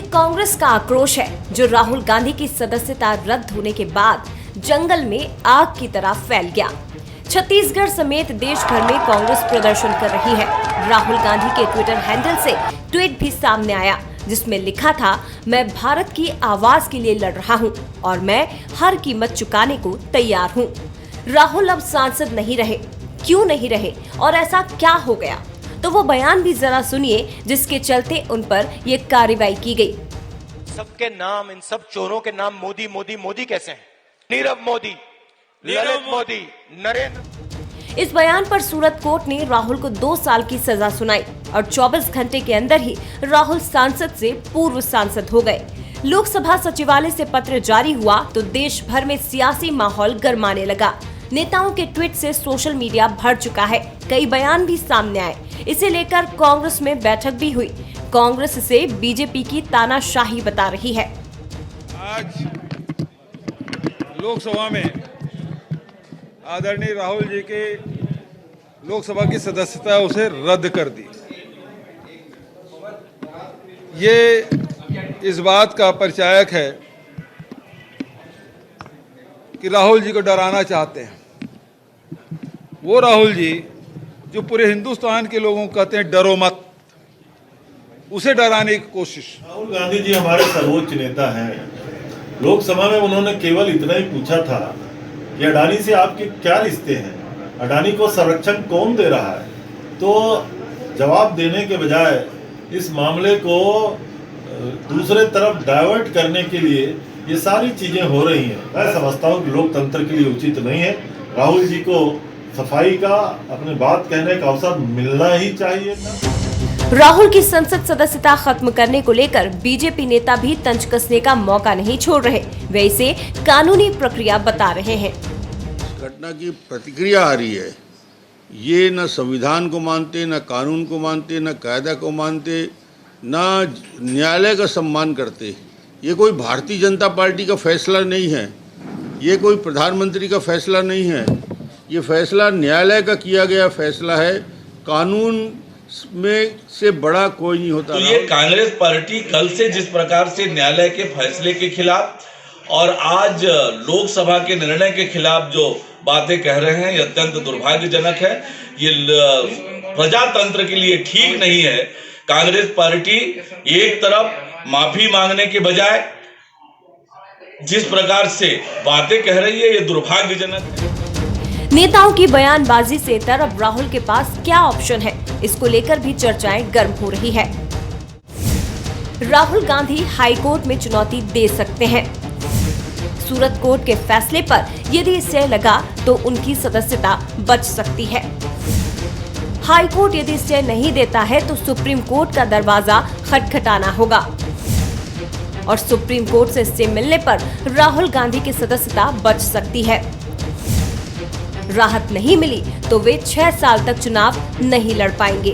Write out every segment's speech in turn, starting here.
कांग्रेस का आक्रोश है जो राहुल गांधी की सदस्यता रद्द होने के बाद जंगल में आग की तरह फैल गया। छत्तीसगढ़ समेत देश भर में कांग्रेस प्रदर्शन कर रही है। राहुल गांधी के ट्विटर हैंडल से ट्वीट भी सामने आया जिसमें लिखा था, मैं भारत की आवाज के लिए लड़ रहा हूं और मैं हर कीमत चुकाने को तैयार हूं। राहुल अब सांसद नहीं रहे, क्यों नहीं रहे और ऐसा क्या हो गया? तो वो बयान भी जरा सुनिए जिसके चलते उन पर ये कार्रवाई की गई। सबके नाम, इन सब चोरों के नाम मोदी मोदी मोदी कैसे हैं? नीरव मोदी, ललित मोदी, नरेंद्र। इस बयान पर सूरत कोर्ट ने राहुल को 2 साल की सजा सुनाई और 24 घंटे के अंदर ही राहुल सांसद से पूर्व सांसद हो गए। लोकसभा सचिवालय से पत्र जारी हुआ तो देश भर में सियासी माहौल गरमाने लगा। नेताओं के ट्वीट से सोशल मीडिया भर चुका है। कई बयान भी सामने आए। इसे लेकर कांग्रेस में बैठक भी हुई। कांग्रेस इसे बीजेपी की तानाशाही बता रही है। आज लोकसभा में आदरणीय राहुल जी के लोकसभा की सदस्यता उसे रद्द कर दी। ये इस बात का परिचायक है कि राहुल जी को डराना चाहते हैं। वो राहुल जी जो पूरे हिंदुस्तान के लोगों को कहते हैं डरो मत, उसे डराने की कोशिश। राहुल गांधी जी हमारे सर्वोच्च नेता हैं। लोकसभा में उन्होंने केवल इतना ही पूछा था कि अडानी से आपके क्या रिश्ते हैं, अडानी को संरक्षण कौन दे रहा है। तो जवाब देने के बजाय इस मामले को दूसरे तरफ डाइवर्ट करने के लिए ये सारी चीजें हो रही हैं। मैं समझता हूँ कि लोकतंत्र के लिए उचित नहीं है। राहुल जी को सफाई का, अपनी बात कहने का अवसर मिलना ही चाहिए था। राहुल की संसद सदस्यता खत्म करने को लेकर बीजेपी नेता भी तंज कसने का मौका नहीं छोड़ रहे। वे इसे कानूनी प्रक्रिया बता रहे हैं। घटना की प्रतिक्रिया आ रही है। ये न संविधान को मानते, न कानून को मानते, न कायदा को मानते, न न्यायालय का सम्मान करते। ये कोई भारतीय जनता पार्टी का फैसला नहीं है, ये कोई प्रधानमंत्री का फैसला नहीं है। ये फैसला न्यायालय का किया गया फैसला है। कानून में से बड़ा कोई नहीं होता। तो ये कांग्रेस पार्टी कल से जिस प्रकार से न्यायालय के फैसले के खिलाफ और आज लोकसभा के निर्णय के खिलाफ जो बातें कह रहे हैं, ये अत्यंत दुर्भाग्यजनक है। ये प्रजातंत्र के लिए ठीक नहीं है। कांग्रेस पार्टी एक तरफ माफी मांगने के बजाय जिस प्रकार से बातें कह रही है, ये दुर्भाग्यजनक है। नेताओं की बयानबाजी से इतर अब राहुल के पास क्या ऑप्शन है, इसको लेकर भी चर्चाएं गर्म हो रही है। राहुल गांधी हाई कोर्ट में चुनौती दे सकते हैं। सूरत कोर्ट के फैसले पर यदि स्टे लगा तो उनकी सदस्यता बच सकती है। हाई कोर्ट यदि स्टे नहीं देता है तो सुप्रीम कोर्ट का दरवाजा खटखटाना होगा और सुप्रीम कोर्ट से स्टे मिलने पर राहुल गांधी की सदस्यता बच सकती है। राहत नहीं मिली तो वे 6 साल तक चुनाव नहीं लड़ पाएंगे।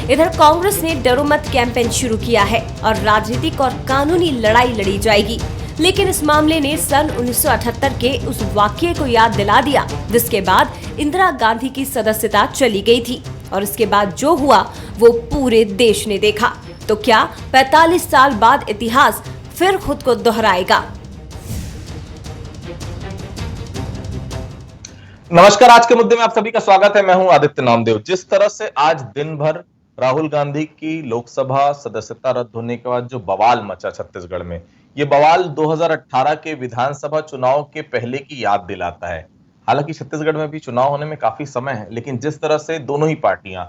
इधर कांग्रेस ने डरो मत कैंपेन शुरू किया है और राजनीतिक और कानूनी लड़ाई लड़ी जाएगी। लेकिन इस मामले ने सन 1978 के उस वाकये को याद दिला दिया जिसके बाद इंदिरा गांधी की सदस्यता चली गई थी और इसके बाद जो हुआ वो पूरे देश ने देखा। तो क्या 45 साल बाद इतिहास फिर खुद को दोहराएगा? नमस्कार, आज के मुद्दे में आप सभी का स्वागत है। मैं हूं आदित्य नामदेव। जिस तरह से आज दिन भर राहुल गांधी की लोकसभा सदस्यता रद्द होने के बाद जो बवाल मचा छत्तीसगढ़ में, ये बवाल 2018 के विधानसभा चुनाव के पहले की याद दिलाता है। हालांकि छत्तीसगढ़ में भी चुनाव होने में काफी समय है, लेकिन जिस तरह से दोनों ही पार्टियां,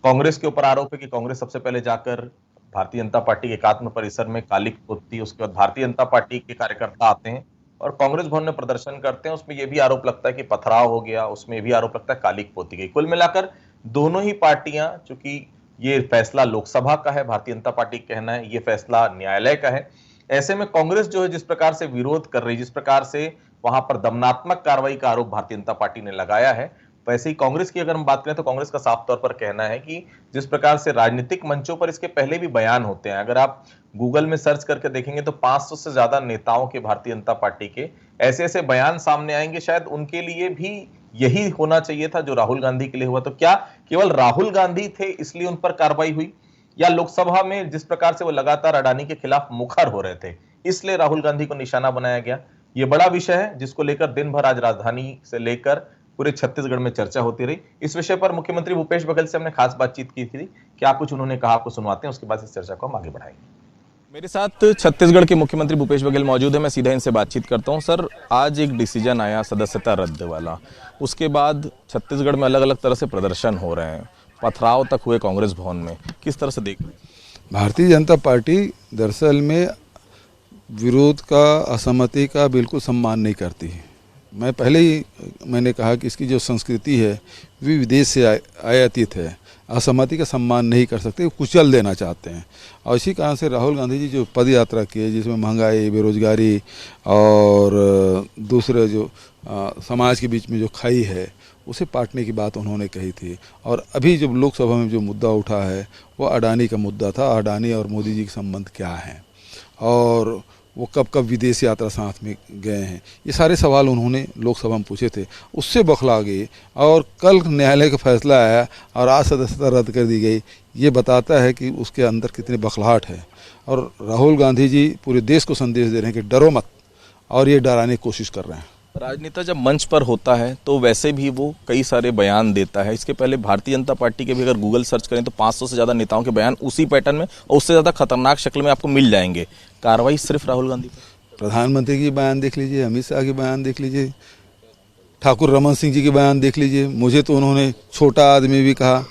कांग्रेस के ऊपर आरोप है कि कांग्रेस सबसे पहले जाकर भारतीय जनता पार्टी के एकात्म परिसर में कालिक पोतती, उसके बाद भारतीय जनता पार्टी के कार्यकर्ता आते हैं और कांग्रेस भवन में प्रदर्शन करते हैं। उसमें यह भी आरोप लगता है कि पथराव हो गया, उसमें भी आरोप लगता है कालिक पोती गई। कुल मिलाकर दोनों ही पार्टियां, चूंकि ये फैसला लोकसभा का है, भारतीय जनता पार्टी का कहना है ये फैसला न्यायालय का है। ऐसे में कांग्रेस जो है जिस प्रकार से विरोध कर रही, जिस प्रकार से वहां पर दमनात्मक कार्रवाई का आरोप भारतीय जनता पार्टी ने लगाया है, वैसे ही कांग्रेस की अगर हम बात करें तो कांग्रेस का साफ तौर पर कहना है कि जिस प्रकार से राजनीतिक मंचों पर इसके पहले भी बयान होते हैं, अगर आप गूगल में सर्च करके देखेंगे तो 500 से ज्यादा नेताओं के भारतीय जनता पार्टी के ऐसे ऐसे बयान सामने आएंगे। शायद उनके लिए भी यही होना चाहिए था जो राहुल गांधी के लिए हुआ। तो क्या केवल राहुल गांधी थे इसलिए उन पर कार्रवाई हुई? या लोकसभा में जिस प्रकार से वो लगातार अडानी के खिलाफ मुखर हो रहे थे, इसलिए राहुल गांधी को निशाना बनाया गया? ये बड़ा विषय है जिसको लेकर दिन भर आज राजधानी से लेकर पूरे छत्तीसगढ़ में चर्चा होती रही। इस विषय पर मुख्यमंत्री भूपेश बघेल से हमने खास बातचीत की थी। क्या कुछ उन्होंने कहा आपको सुनवाते हैं, उसके बाद इस चर्चा को हम आगे बढ़ाएंगे। मेरे साथ छत्तीसगढ़ के मुख्यमंत्री भूपेश बघेल मौजूद है, मैं सीधा इनसे बातचीत करता हूं। सर, आज एक डिसीजन आया सदस्यता रद्द वाला, उसके बाद छत्तीसगढ़ में अलग अलग तरह से प्रदर्शन हो रहे हैं, पथराव तक हुए कांग्रेस भवन में, किस तरह से देख रहे हैं? भारतीय जनता पार्टी दरअसल में विरोध का, असहमति का बिल्कुल सम्मान नहीं करती है। मैं पहले ही मैंने कहा कि इसकी जो संस्कृति है वे विदेश से आयातित है, असहमति का सम्मान नहीं कर सकते, कुचल देना चाहते हैं। और इसी कारण से राहुल गांधी जी जो पद यात्रा की है, जिसमें महंगाई, बेरोजगारी और दूसरे जो समाज के बीच में जो खाई है उसे पाटने की बात उन्होंने कही थी। और अभी जब लोकसभा में जो मुद्दा उठा है वो अडानी का मुद्दा था। अडानी और मोदी जी के संबंध क्या हैं और वो कब कब विदेश यात्रा साथ में गए हैं, ये सारे सवाल उन्होंने लोकसभा में पूछे थे। उससे बौखला गई और कल न्यायालय का फैसला आया और आज सदस्यता रद्द कर दी गई। ये बताता है कि उसके अंदर कितनी बौखलाहट है। और राहुल गांधी जी पूरे देश को संदेश दे रहे हैं कि डरो मत, और ये डराने की कोशिश कर रहे हैं। राजनेता जब मंच पर होता है तो वैसे भी वो कई सारे बयान देता है। इसके पहले भारतीय जनता पार्टी के भी अगर गूगल सर्च करें तो 500 से ज़्यादा नेताओं के बयान उसी पैटर्न में और उससे ज़्यादा खतरनाक शक्ल में आपको मिल जाएंगे। कार्रवाई सिर्फ राहुल गांधी पर? प्रधानमंत्री की बयान देख लीजिए, अमित शाह के बयान देख लीजिए, ठाकुर रमन सिंह जी के बयान देख लीजिए। मुझे तो उन्होंने छोटा आदमी भी कहा,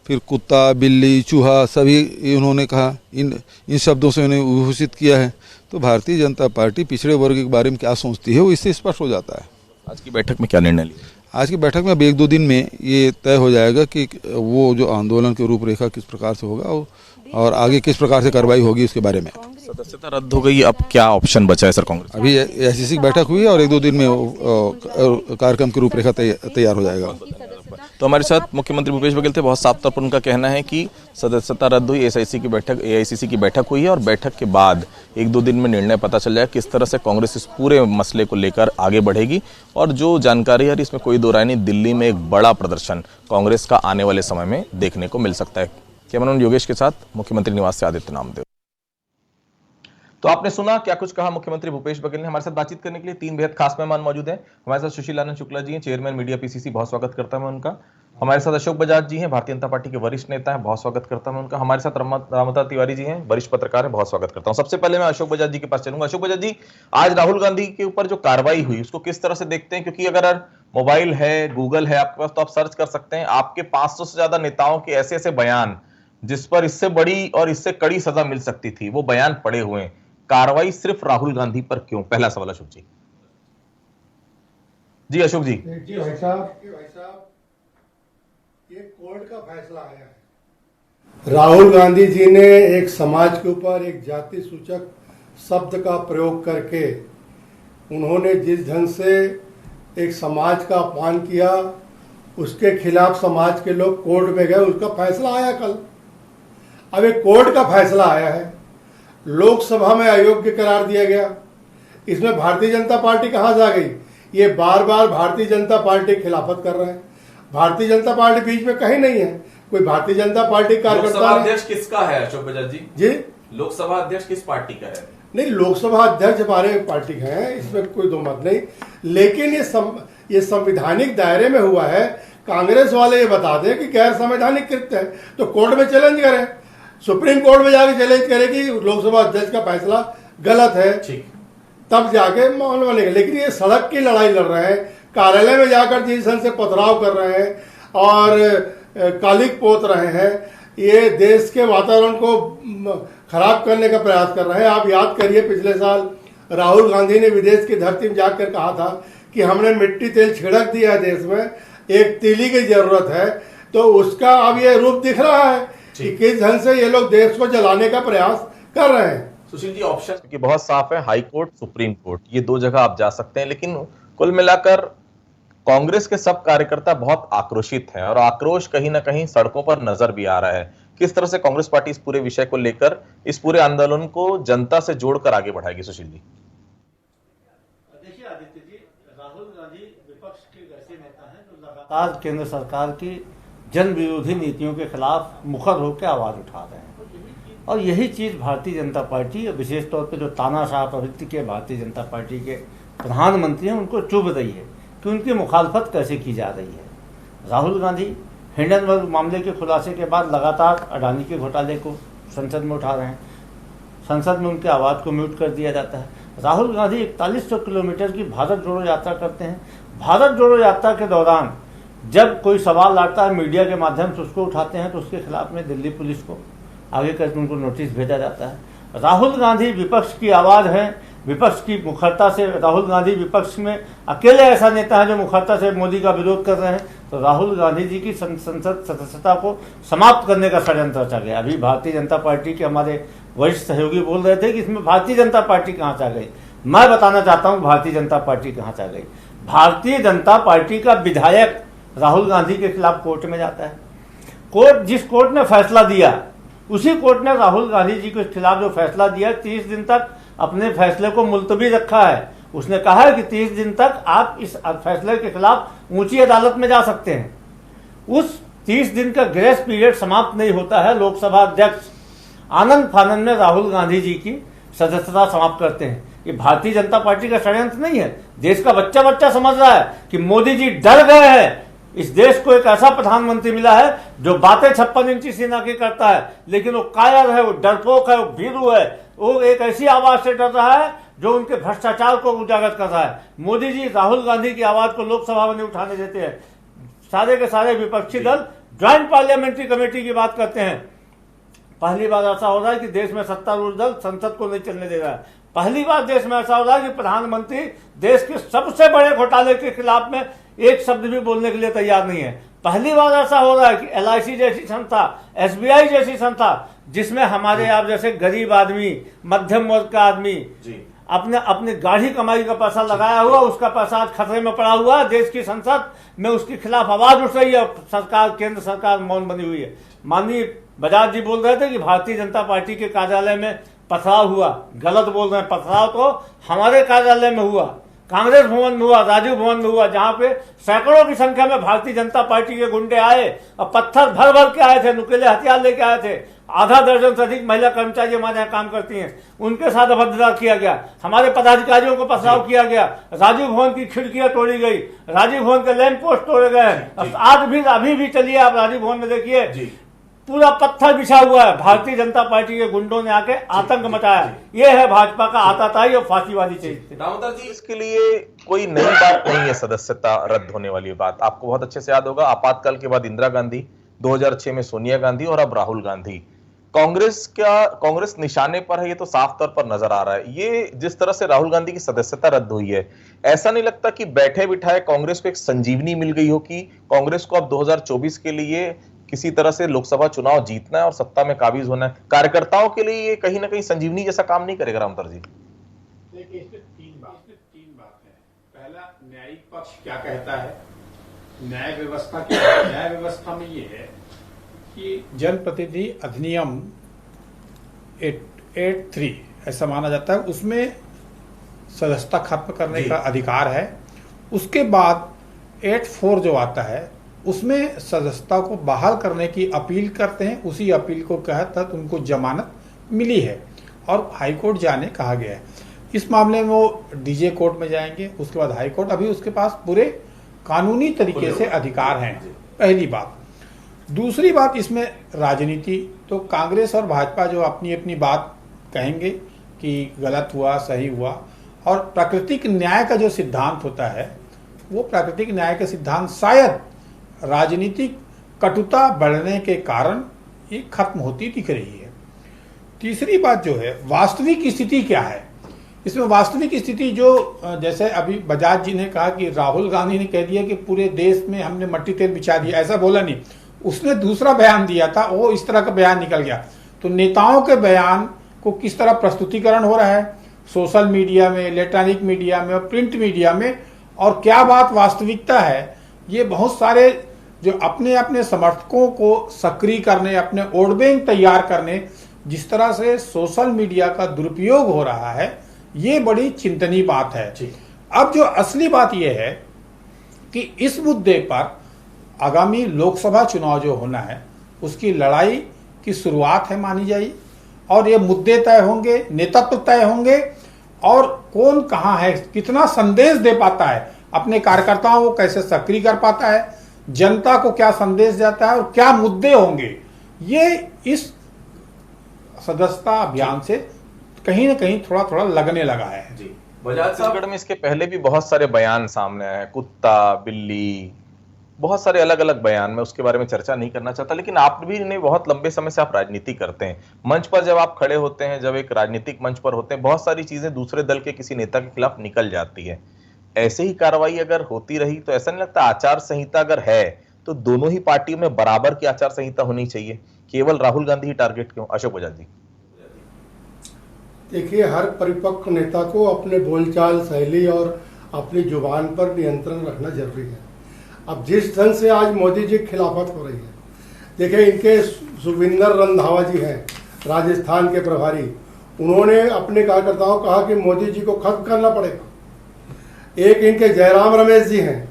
फिर कुत्ता, बिल्ली, चूहा सभी उन्होंने कहा। इन शब्दों से उन्हें विभूषित किया है। तो भारतीय जनता पार्टी पिछड़े वर्ग के बारे में क्या सोचती है वो इससे स्पष्ट हो जाता है। आज की बैठक में क्या निर्णय लिया? आज की बैठक में अब 1-2 दिन में ये तय हो जाएगा कि वो जो आंदोलन की रूपरेखा किस प्रकार से होगा और आगे किस प्रकार से कार्रवाई होगी उसके बारे में। सदस्यता रद्द हो गई, अब क्या ऑप्शन बचा है सर कांग्रेस? अभी एआईसीसी की बैठक हुई है और 1-2 दिन में कार्यक्रम की रूपरेखा तैयार हो जाएगा। तो हमारे साथ मुख्यमंत्री भूपेश बघेल थे। बहुत साफ तौर पर उनका कहना है कि सदस्यता रद्द हुई, एआईसीसी की बैठक हुई है और बैठक के बाद 1-2 दिन में निर्णय पता चल जाए किस तरह से कांग्रेस इस पूरे मसले को लेकर आगे बढ़ेगी। और जो जानकारी है इसमें कोई दो राय नहीं, दिल्ली में एक बड़ा प्रदर्शन कांग्रेस का आने वाले समय में देखने को मिल सकता है। कैमरामैन योगेश के साथ मुख्यमंत्री निवास से आदित्य नामदेव। तो आपने सुना क्या कुछ कहा मुख्यमंत्री भूपेश बघेल ने। हमारे साथ बातचीत करने के लिए 3 बेहद खास मेहमान मौजूद हैं। हमारे साथ सुशील आनंद शुक्ला जी हैं, चेयरमैन मीडिया पीसीसी, बहुत स्वागत करता हूं मैं उनका। हमारे साथ अशोक बजाज जी हैं, भारतीय जनता पार्टी के वरिष्ठ नेता हैं, बहुत स्वागत करता हूं उनका। हमारे साथ रामता तिवारी जी हैं, वरिष्ठ पत्रकार हैं, बहुत स्वागत करता हूं। सबसे पहले मैं अशोक बजाज जी के पास चलूंगा। अशोक बजाज जी, आज राहुल गांधी के ऊपर जो कार्रवाई हुई उसको किस तरह से देखते हैं? क्योंकि अगर मोबाइल है, गूगल है आपके पास, तो आप सर्च कर सकते हैं। आपके 500 से ज्यादा नेताओं के ऐसे ऐसे बयान जिस पर इससे बड़ी और इससे कड़ी सजा मिल सकती थी, वो बयान पड़े हुए हैं। कार्रवाई सिर्फ राहुल गांधी पर क्यों? पहला सवाल अशोक जी। जी अशोक जी। भाई साहब, ये कोर्ट का फैसला आया है। राहुल गांधी जी ने एक समाज के ऊपर एक जाति सूचक शब्द का प्रयोग करके उन्होंने जिस ढंग से एक समाज का अपमान किया, उसके खिलाफ समाज के लोग कोर्ट में गए, उसका फैसला आया कल। अब एक कोर्ट का फैसला आया है, लोकसभा में अयोग्य करार दिया गया। इसमें भारतीय जनता पार्टी कहां से आ गई? ये बार बार भारतीय जनता पार्टी खिलाफत कर रहे हैं। भारतीय जनता पार्टी बीच में कहीं नहीं है। कोई भारतीय जनता पार्टी कार्यकर्ता अध्यक्ष किसका है अशोक बजाज जी? जी, लोकसभा अध्यक्ष किस पार्टी का है? नहीं, लोकसभा अध्यक्ष हमारे पार्टी के हैं, इसमें कोई दो मत नहीं। लेकिन ये संवैधानिक दायरे में हुआ है। कांग्रेस वाले ये बता दें कि गैर संवैधानिक कृत्य है तो कोर्ट में चैलेंज करें, सुप्रीम कोर्ट में जाके चैलेंज करे कि लोकसभा अध्यक्ष का फैसला गलत है, तब जाके मामला बनेगा। लेकिन ये सड़क की लड़ाई लड़ रहे हैं, कार्यालय में जाकर जिस ढंग से पथराव कर रहे हैं और कालिक पोत रहे हैं, ये देश के वातावरण को खराब करने का प्रयास कर रहे हैं। आप याद करिए, पिछले साल राहुल गांधी ने विदेश की धरती में जाकर कहा था कि हमने मिट्टी तेल छिड़क दिया है देश में, एक तीली की जरूरत है। तो उसका अब ये रूप दिख रहा है कि किस ढंग से ये लोग देश को जलाने का प्रयास कर रहे हैं। सुशील जी, ऑप्शन क्योंकि बहुत साफ है, हाई कोर्ट, सुप्रीम कोर्ट, ये 2 जगह आप जा सकते हैं। लेकिन कुल मिलाकर कांग्रेस के सब कार्यकर्ता बहुत आक्रोशित हैं और आक्रोश कहीं ना कहीं सड़कों पर नजर भी आ रहा है। किस तरह से कांग्रेस पार्टी इस पूरे विषय को लेकर, इस पूरे आंदोलन को जनता से जोड़कर आगे बढ़ाएगी? सुशील जी। देखिए आदित्य जी, राहुल गांधी विपक्ष के ऐसे नेता हैं जो लगातार केंद्र सरकार की जन विरोधी नीतियों के खिलाफ मुखर होकर आवाज उठा रहे हैं। और यही चीज़ भारतीय जनता पार्टी, विशेष तौर पे जो तानाशाह प्रवृत्ति के भारतीय जनता पार्टी के प्रधानमंत्री हैं, उनको चुभ रही है कि उनकी मुखालफत कैसे की जा रही है। राहुल गांधी हिंडनबर्ग मामले के खुलासे के बाद लगातार अडानी के घोटाले को संसद में उठा रहे हैं। संसद में उनके आवाज़ को म्यूट कर दिया जाता है। राहुल गांधी 4100 किलोमीटर की भारत जोड़ो यात्रा करते हैं। भारत जोड़ो यात्रा के दौरान जब कोई सवाल आता है मीडिया के माध्यम से उसको उठाते हैं तो उसके खिलाफ में दिल्ली पुलिस को आगे करके उनको नोटिस भेजा जाता है। राहुल गांधी विपक्ष की आवाज़ है, विपक्ष की मुखरता से राहुल गांधी विपक्ष में अकेले ऐसा नेता है जो मुखरता से मोदी का विरोध कर रहे हैं। तो राहुल गांधी जी की संसद सदस्यता को समाप्त करने का षड्यंत्र रचा गया। अभी भारतीय जनता पार्टी के हमारे वरिष्ठ सहयोगी बोल रहे थे कि इसमें भारतीय जनता पार्टी कहाँ से आ गई। मैं बताना चाहता हूँ भारतीय जनता पार्टी कहाँ से आ गई। भारतीय जनता पार्टी का विधायक राहुल गांधी के खिलाफ कोर्ट में जाता है। कोर्ट, जिस कोर्ट ने फैसला दिया, उसी कोर्ट ने राहुल गांधी जी के खिलाफ जो फैसला दिया, 30 दिन तक अपने फैसले को मुलतवी रखा है। उसने कहा है कि 30 दिन तक आप इस फैसले के खिलाफ ऊंची अदालत में जा सकते हैं। उस 30 दिन का ग्रेस पीरियड समाप्त नहीं होता है, लोकसभा अध्यक्ष आनंद फानंद में राहुल गांधी जी की सदस्यता समाप्त करते हैं। ये भारतीय जनता पार्टी का षड्यंत्र नहीं है। देश का बच्चा बच्चा समझ रहा है कि मोदी जी डर गए हैं। इस देश को एक ऐसा प्रधानमंत्री मिला है जो बातें 56 इंची सेना की करता है, लेकिन वो कायर है, वो डरपोक है, वो भीरू है। वो एक ऐसी आवाज से डर रहा है जो उनके भ्रष्टाचार को उजागर कर रहा है। मोदी जी राहुल गांधी की आवाज को लोकसभा में नहीं उठाने देते हैं। सारे के सारे विपक्षी दल ज्वाइंट पार्लियामेंट्री कमेटी की बात करते हैं। पहली बार ऐसा हो रहा है कि देश में सत्तारूढ़ दल संसद को नहीं चलने दे रहा है। पहली बार देश में ऐसा हो रहा है कि प्रधानमंत्री देश के सबसे बड़े घोटाले के खिलाफ में एक शब्द भी बोलने के लिए तैयार नहीं है। पहली बार ऐसा हो रहा है कि LIC जैसी संस्था, SBI जैसी संस्था, जिसमें हमारे आप जैसे गरीब आदमी, मध्यम वर्ग का आदमी अपने गाढ़ी कमाई का पैसा लगाया हुआ, उसका पैसा आज खतरे में पड़ा हुआ है। देश की संसद में उसके खिलाफ आवाज उठ रही है। सरकार, केंद्र सरकार मौन बनी हुई है। माननीय बजाज जी बोल रहे थे कि भारतीय जनता पार्टी के कार्यालय में पथराव हुआ। गलत बोल रहे हैं। पथराव तो हमारे कार्यालय में हुआ, कांग्रेस भवन में हुआ, राजीव भवन में हुआ, जहां पे सैकड़ों की संख्या में भारतीय जनता पार्टी के गुंडे आए और पत्थर भर भर के आए थे, नुकीले हथियार लेके आए थे। आधा दर्जन से अधिक महिला कर्मचारी हमारे यहाँ काम करती हैं, उनके साथ अभद्रता किया गया। हमारे पदाधिकारियों को पथराव किया गया। राजीव भवन की खिड़कियां तोड़ी गई, राजीव भवन के लैंप पोस्ट तोड़े गए। आज भी, अभी भी चलिए आप राजीव भवन में देखिए, पूरा पत्थर बिछा हुआ है। भारतीय जनता पार्टी के गुंडों ने आके आतंक मचाया। ये है भाजपा का आताताई और फांसीवादी चीज। दामोदर जी, इसके लिए कोई नई बात नहीं है सदस्यता रद्द होने वाली बात। आपको बहुत अच्छे से याद होगा, आपातकाल के बाद इंदिरा गांधी, 2006 में सोनिया गांधी और अब राहुल गांधी। कांग्रेस निशाने पर है, ये तो साफ तौर पर नजर आ रहा है। ये जिस तरह से राहुल गांधी की सदस्यता रद्द हुई है, ऐसा नहीं लगता कि बैठे बिठाए कांग्रेस को एक संजीवनी मिल गई हो कि कांग्रेस को अब 2024 के लिए किसी तरह से लोकसभा चुनाव जीतना है और सत्ता में काबिज होना है? कार्यकर्ताओं के लिए ये कहीं ना कहीं संजीवनी जैसा काम नहीं करेगा रामतर जी? देखिए, इसमें तीन बात है। पहला, न्यायिक पक्ष क्या कहता है, न्याय व्यवस्था क्या है। न्याय व्यवस्था में ये है कि जनप्रतिनिधि अधिनियम 883 ऐसा माना जाता है, उसमें सदस्यता खत्म करने का अधिकार है। उसके बाद 84 जो आता है, उसमें सदस्यता को बहाल करने की अपील करते हैं। उसी अपील को तहत उनको जमानत मिली है और हाईकोर्ट जाने कहा गया है। इस मामले में वो डीजे कोर्ट में जाएंगे, उसके बाद हाईकोर्ट। अभी उसके पास पूरे कानूनी तरीके से अधिकार हैं, पहली बात। दूसरी बात, इसमें राजनीति, तो कांग्रेस और भाजपा जो अपनी अपनी बात कहेंगे कि गलत हुआ, सही हुआ, और प्राकृतिक न्याय का जो सिद्धांत होता है, वो प्राकृतिक न्याय का सिद्धांत शायद राजनीतिक कटुता बढ़ने के कारण ये खत्म होती दिख रही है। तीसरी बात जो है, वास्तविक स्थिति क्या है इसमें? वास्तविक स्थिति जो, जैसे अभी बजाज जी ने कहा कि राहुल गांधी ने कह दिया कि पूरे देश में हमने मट्टी तेल बिछा दिया, ऐसा बोला नहीं। उसने दूसरा बयान दिया था, वो इस तरह का बयान निकल गया। तो नेताओं के बयान को किस तरह प्रस्तुतिकरण हो रहा है सोशल मीडिया में, इलेक्ट्रॉनिक मीडिया में और प्रिंट मीडिया में, और क्या बात वास्तविकता है, ये बहुत सारे जो अपने अपने समर्थकों को सक्रिय करने, अपने वोट बैंक तैयार करने, जिस तरह से सोशल मीडिया का दुरुपयोग हो रहा है, ये बड़ी चिंतनीय बात है। अब जो असली बात यह है कि इस मुद्दे पर आगामी लोकसभा चुनाव जो होना है, उसकी लड़ाई की शुरुआत है मानी जाए। और ये मुद्दे तय होंगे, नेतृत्व तय होंगे और कौन कहाँ है, कितना संदेश दे पाता है, अपने कार्यकर्ताओं को कैसे सक्रिय कर पाता है, जनता को क्या संदेश देता है और क्या मुद्दे होंगे, ये इस सदस्यता अभियान से कहीं ना कहीं थोड़ा थोड़ा लगने लगा है। जी, छत्तीसगढ़ में इसके पहले भी बहुत सारे बयान सामने आए हैं, कुत्ता, बिल्ली, बहुत सारे अलग अलग बयान, में उसके बारे में चर्चा नहीं करना चाहता, लेकिन आप भी नहीं, बहुत लंबे समय से आप राजनीति करते हैं, मंच पर जब आप खड़े होते हैं, जब एक राजनीतिक मंच पर होते हैं, बहुत सारी चीजें दूसरे दल के किसी नेता के खिलाफ निकल जाती है। ऐसे ही कार्रवाई अगर होती रही तो ऐसा नहीं लगता आचार संहिता अगर है तो दोनों ही पार्टियों में बराबर की आचार संहिता होनी चाहिए, केवल राहुल गांधी ही टारगेट क्यों? अशोक बजाज जी। देखिए, हर परिपक्व नेता को अपने बोलचाल शैली और अपनी जुबान पर नियंत्रण रखना जरूरी है। अब जिस ढंग से आज मोदी जी की खिलाफत हो रही है, देखिए इनके सुविंदर रंधावा जी हैं राजस्थान के प्रभारी, उन्होंने अपने कार्यकर्ताओं को कहा कि मोदी जी को खत्म करना पड़ेगा। एक इनके जयराम रमेश जी हैं,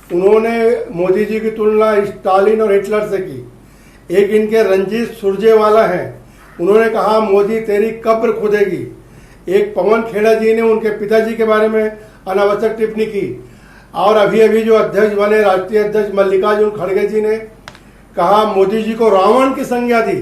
उन्होंने मोदी जी की तुलना स्टालिन और हिटलर से की। एक इनके रंजीत सुरजेवाला हैं, उन्होंने कहा मोदी तेरी कब्र खुदेगी। एक पवन खेड़ा जी ने उनके पिताजी के बारे में अनावश्यक टिप्पणी की। और अभी अभी जो अध्यक्ष बने राष्ट्रीय अध्यक्ष मल्लिकार्जुन खड़गे जी ने कहा मोदी जी को रावण की संज्ञा दी।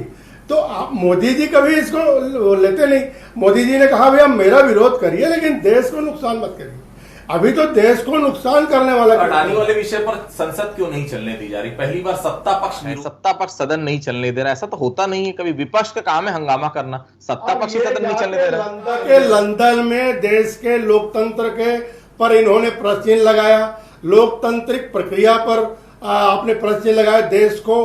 तो आप मोदी जी कभी इसको लेते नहीं। मोदी जी ने कहा भैया मेरा विरोध करिए लेकिन देश को नुकसान मत करिए। अभी तो देश को नुकसान करने वाला अडानी वाले विषय पर संसद क्यों नहीं चलने दी जा रही? पहली बार सत्ता पक्ष सदन नहीं चलने दे रहा। ऐसा तो होता नहीं है, कभी विपक्ष का काम है हंगामा करना, सत्ता पक्ष सदन नहीं चलने दे रहा। लंदन में देश के लोकतंत्र के पर इन्होंने प्रश्न चिन्ह लगाया, लोकतांत्रिक प्रक्रिया पर आपने प्रश्न चिन्ह लगाया। देश को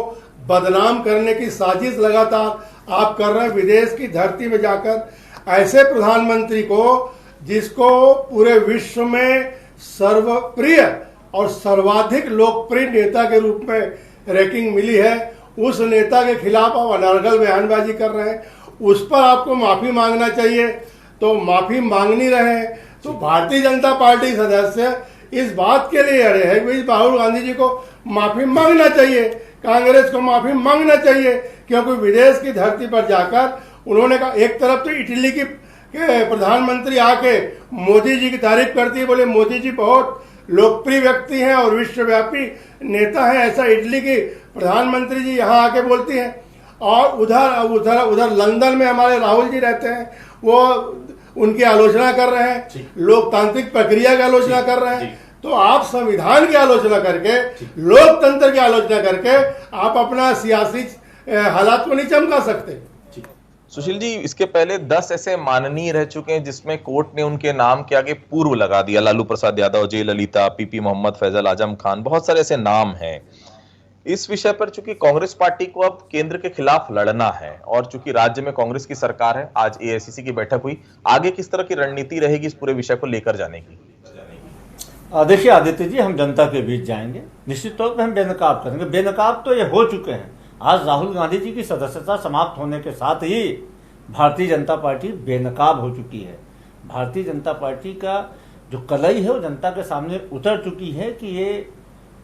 बदनाम करने की साजिश लगातार आप कर रहे हैं। विदेश की धरती में जाकर ऐसे प्रधानमंत्री को जिसको पूरे विश्व में सर्वप्रिय और सर्वाधिक लोकप्रिय नेता के रूप में रैंकिंग मिली है, उस नेता के खिलाफ आप अनर्गल बयानबाजी कर रहे हैं। उस पर आपको माफी मांगना चाहिए, तो माफी मांग नहीं रहे हैं। तो भारतीय जनता पार्टी सदस्य इस बात के लिए अड़े हैं कि राहुल गांधी जी को माफी मांगना चाहिए, कांग्रेस को माफी मांगना चाहिए, क्योंकि विदेश की धरती पर जाकर उन्होंने कहा, एक तरफ तो इटली की प्रधानमंत्री आके मोदी जी की तारीफ करती है, बोले मोदी जी बहुत लोकप्रिय व्यक्ति हैं और विश्वव्यापी नेता हैं, ऐसा इटली की प्रधानमंत्री जी यहाँ आके बोलती हैं। और उधर लंदन में हमारे राहुल जी रहते हैं, वो उनकी आलोचना कर रहे हैं, लोकतांत्रिक प्रक्रिया की आलोचना कर रहे हैं। तो आप संविधान की आलोचना करके, लोकतंत्र की आलोचना करके आप अपना सियासी हालात को नहीं चमका सकते। सुशील जी, इसके पहले 10 ऐसे माननीय रह चुके हैं जिसमें कोर्ट ने उनके नाम के आगे पूर्व लगा दिया। लालू प्रसाद यादव, जयललिता, पीपी मोहम्मद, फैजल आजम खान, बहुत सारे ऐसे नाम हैं। इस विषय पर चूंकि कांग्रेस पार्टी को अब केंद्र के खिलाफ लड़ना है और चूंकि राज्य में कांग्रेस की सरकार है, आज एआईसीसी की बैठक हुई, आगे किस तरह की रणनीति रहेगी इस पूरे विषय को लेकर जाने की? देखिए आदित्य जी, हम जनता के बीच जाएंगे, निश्चित तौर पर हम बेनकाब करेंगे। बेनकाब तो ये हो चुके हैं। आज राहुल गांधी जी की सदस्यता समाप्त होने के साथ ही भारतीय जनता पार्टी बेनकाब हो चुकी है। भारतीय जनता पार्टी का जो कलई है वो जनता के सामने उतर चुकी है कि ये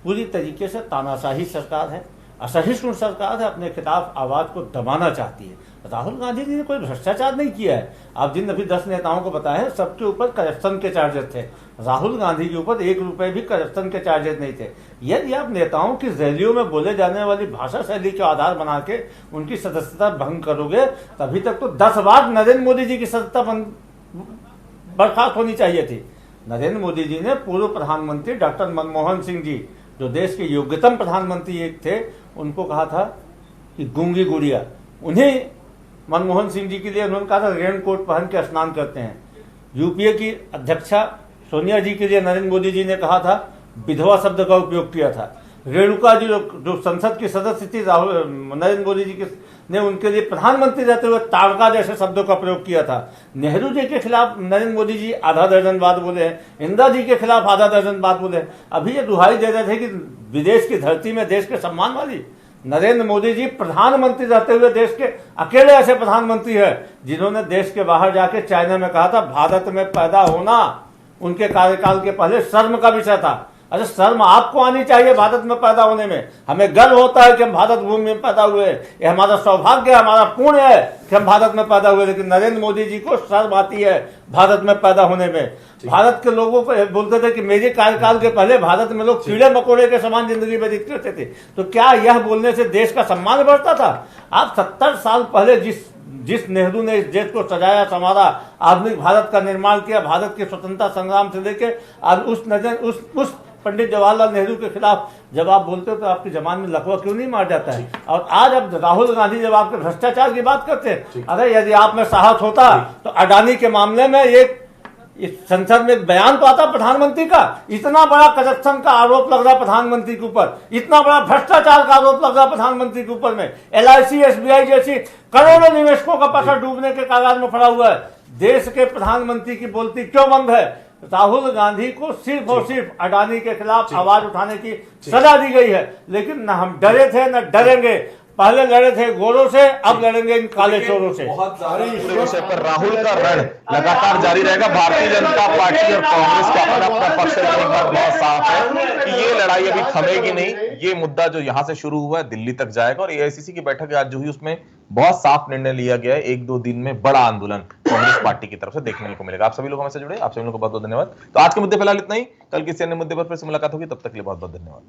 पूरी तरीके से तानाशाही सरकार है, असहिष्णु सरकार है, अपने खिलाफ आवाज को दबाना चाहती है। राहुल गांधी जी ने कोई भ्रष्टाचार नहीं किया है। आप जिन अभी 10 नेताओं को बताया, सबके ऊपर करप्शन के चार्जेस थे। राहुल गांधी के ऊपर 1 रुपए भी करप्शन के चार्जेस नहीं थे। यदि आप नेताओं की रैलियों में बोले जाने वाली भाषा शैली के आधार बना के उनकी सदस्यता भंग करोगे, तभी तक तो 10 बार नरेंद्र मोदी जी की सदस्यता बर्खास्त होनी चाहिए थी। नरेंद्र मोदी जी ने पूर्व प्रधानमंत्री डॉक्टर मनमोहन सिंह जी, जो देश के योग्यतम प्रधानमंत्री एक थे, उनको कहा था कि गूंगी गुड़िया, उन्हें मनमोहन सिंह जी के लिए उन्होंने कहा था रेन कोट पहन के स्नान करते हैं। यूपीए की अध्यक्षा सोनिया जी के लिए नरेंद्र मोदी जी ने कहा था, विधवा शब्द का उपयोग किया था। रेणुका जी जो संसद की सदस्य थी, नरेंद्र मोदी जी ने उनके लिए प्रधानमंत्री रहते हुए ताड़का जैसे शब्दों का प्रयोग किया था। नेहरू जी के खिलाफ नरेंद्र मोदी जी आधा दर्जन बात बोले हैं, इंदिरा जी के खिलाफ आधा दर्जन बात बोले हैं। अभी ये दुहाई दे रहे थे कि विदेश की धरती में देश के सम्मान वाली नरेंद्र मोदी जी प्रधानमंत्री रहते हुए देश के अकेले ऐसे प्रधानमंत्री है जिन्होंने देश के बाहर जाके चाइना में कहा था भारत में पैदा होना उनके कार्यकाल के पहले शर्म का विषय था। अरे शर्म आपको आनी चाहिए भारत में पैदा होने में। हमें गर्व होता है कि हम भारत भूमि में पैदा हुए, ये हमारा सौभाग्य है, हमारा पुण्य है कि हम भारत में पैदा हुए। लेकिन नरेंद्र मोदी जी को शर्म आती है भारत में पैदा होने में। भारत के लोगों को बोलते थे कि मेरे कार्यकाल के पहले भारत में लोग कीड़े मकोड़े के समान जिंदगी व्यतीत करते थे। तो क्या यह बोलने से देश का सम्मान बढ़ता था? आप 70 साल पहले जिस नेहरू ने इस देश को सजाया संवारा, आधुनिक भारत का निर्माण किया, भारत के स्वतंत्रता संग्राम से लेकर और उस पंडित जवाहरलाल नेहरू के खिलाफ जब आप बोलते हो तो आपकी जबान में लकवा क्यों नहीं मार जाता है? और आज अब राहुल गांधी जब आपके भ्रष्टाचार की बात करते हैं, अरे यदि आप में साहस होता तो अडानी के मामले में इस संसद में एक बयान तो आता प्रधानमंत्री का। इतना बड़ा करप्शन का आरोप लग रहा प्रधानमंत्री के ऊपर, इतना बड़ा भ्रष्टाचार का आरोप लग रहा प्रधानमंत्री के ऊपर में, LIC SBI जैसी करोड़ों निवेशकों का पैसा डूबने के कागाज में पड़ा हुआ है। देश के प्रधानमंत्री की बोलती क्यों बंद है? राहुल गांधी को सिर्फ और सिर्फ अडानी के खिलाफ आवाज उठाने की सजा दी गई है। लेकिन न हम डरे थे न डरेंगे। पहले लड़े थे गोरों से, अब लड़ेंगे इन काले चोरों से। बहुत सारे विषय पर राहुल का रण लगातार जारी रहेगा। भारतीय जनता पार्टी और कांग्रेस का अपना पक्ष रखने का बहुत साफ है कि ये लड़ाई अभी थमेगी नहीं। ये मुद्दा जो यहां से शुरू हुआ है दिल्ली तक जाएगा और AICC की बैठक आज जो हुई उसमें बहुत साफ निर्णय लिया गया है। 1-2 दिन में बड़ा आंदोलन कांग्रेस पार्टी की तरफ से देखने को मिलेगा। आप सभी लोग हमसे जुड़े, आप सभी लोगों को बहुत बहुत धन्यवाद। तो आज के मुद्दे फिलहाल इतना ही, कल किसी अन्य मुद्दे पर फिर से मुलाकात होगी, तब तक के लिए बहुत बहुत धन्यवाद।